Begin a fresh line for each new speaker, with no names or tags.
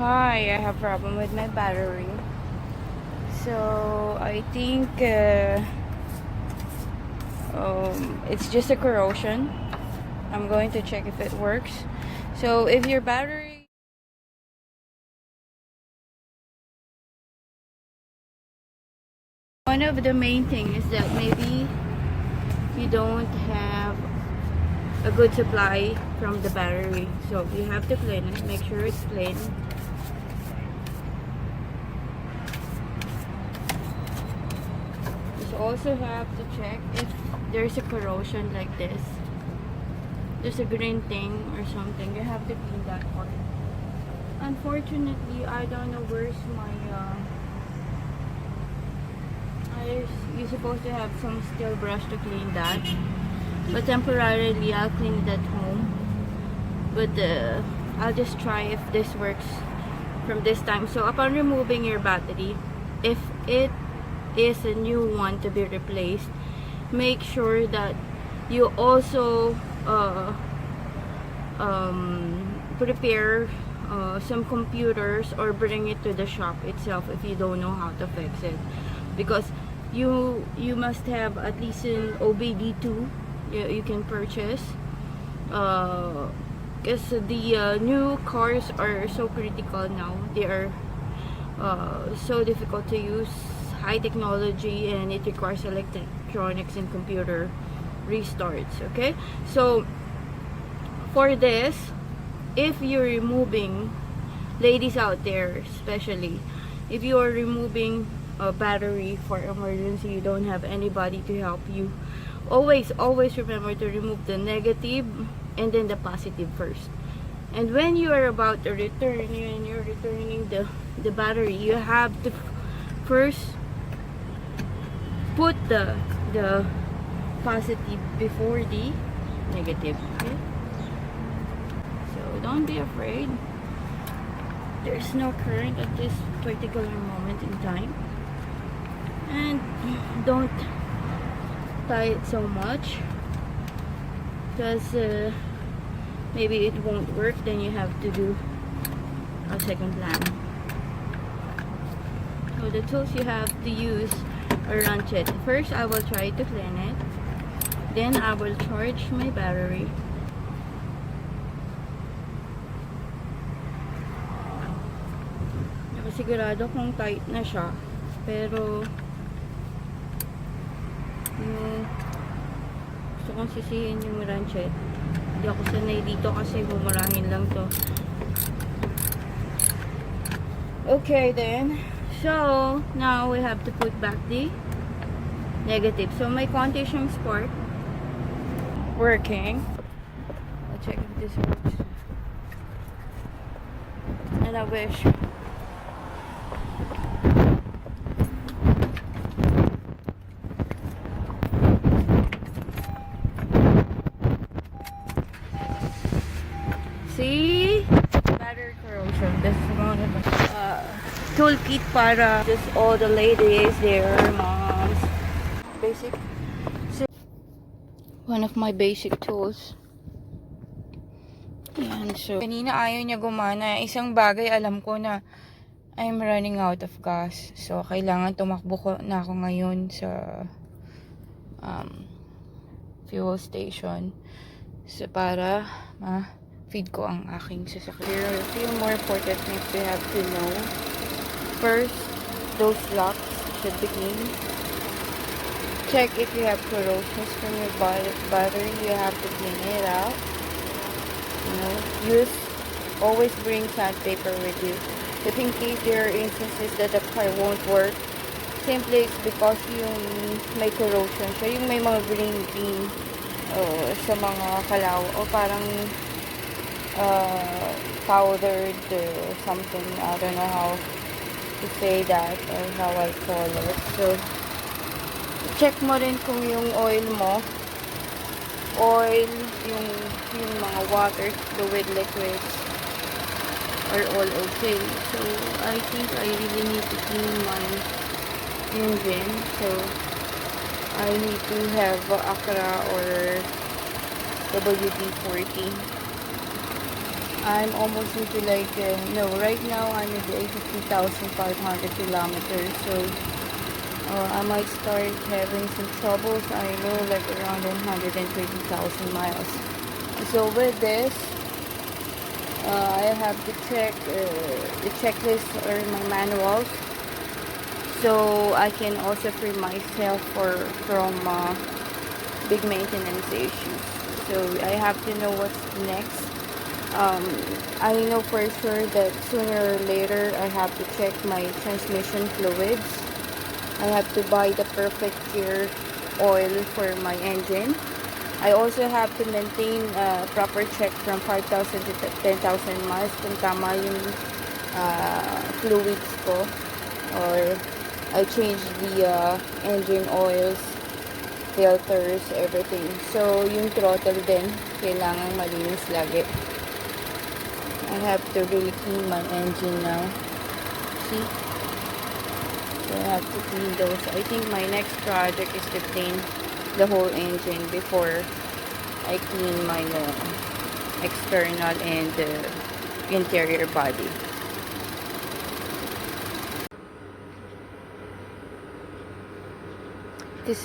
Hi, I have problem with my battery. So I think it's just a corrosion. I'm going to check if it works. So if your battery, one of the main thing is that maybe you don't have a good supply from the battery. So you have to clean it. Make sure it's clean. You also have to check if there's a corrosion like this. There's a green thing or something. You have to clean that part. Unfortunately, I don't know where's my you're supposed to have some steel brush to clean that, but temporarily I'll clean it at home. But I'll just try if this works from this time. So upon removing your battery, if it is a new one to be replaced, make sure that you also prepare some computers or bring it to the shop itself if you don't know how to fix it, because you must have at least an OBD2 you can purchase, because the new cars are so critical now. They are so difficult to use, high technology, and it requires electronics and computer restarts. Okay, so for this, if you're removing, ladies out there especially, if you are removing a battery for emergency, you don't have anybody to help you, always remember to remove the negative and then the positive first. And when you are about to return, and you're returning the battery, you have to first put the positive before the negative. Okay, so don't be afraid. There's no current at this particular moment in time, and don't tie it so much, because maybe it won't work. Then you have to do a second plan. So the tools you have to use are ratchet. First, I will try to clean it. Then I will charge my battery. Sigurado kung tight na siya, pero yung gusto kong sisihin yung ratchet. Hindi ako sanay dito kasi bumurahin lang to. Okay then, so now we have to put back the negative. So my konti siyang spark working. I'll check if this works. And I wish. See? Battery corrosion. This is one of the toolkit para just all the ladies, their moms. Basic. So, one of my basic tools. Yan. So, kanina ayaw niya gumana. Isang bagay alam ko na I'm running out of gas. So, kailangan tumakbo ko na ako ngayon sa fuel station. So, para feed ko ang aking sasakyan. There are a few more important things we have to know. First, those locks should be clean. Check if you have corrosions from your battery. You have to clean it out. You know, always bring sandpaper with you. If in case there are instances that the car won't work, simply it's because yung may corrosion. So yung may mga green sa mga kalaw, o parang powdered something. I don't know how to say that or how I call it. So check mo rin kung yung oil mo, yung mga water fluid liquids are all okay. So I think I really need to clean my engine. So I need to have Acra or WD-40. I'm almost into like, no, right now I'm in the 83,500 kilometers, so I might start having some troubles. I know, like around 120,000 miles. So with this, I have to check the checklist or my manuals, so I can also free myself from big maintenance issues. So I have to know what's next. I know for sure that sooner or later I have to check my transmission fluids. I have to buy the perfect gear oil for my engine. I also have to maintain a proper check from 5,000 to 10,000 miles kung tama yung fluids ko, or I change the engine oils, filters, everything. So yung throttle din kailangan malinis lagi. I have to really clean my engine now. See? So I have to clean those. I think my next project is to clean the whole engine before I clean my external and interior body. This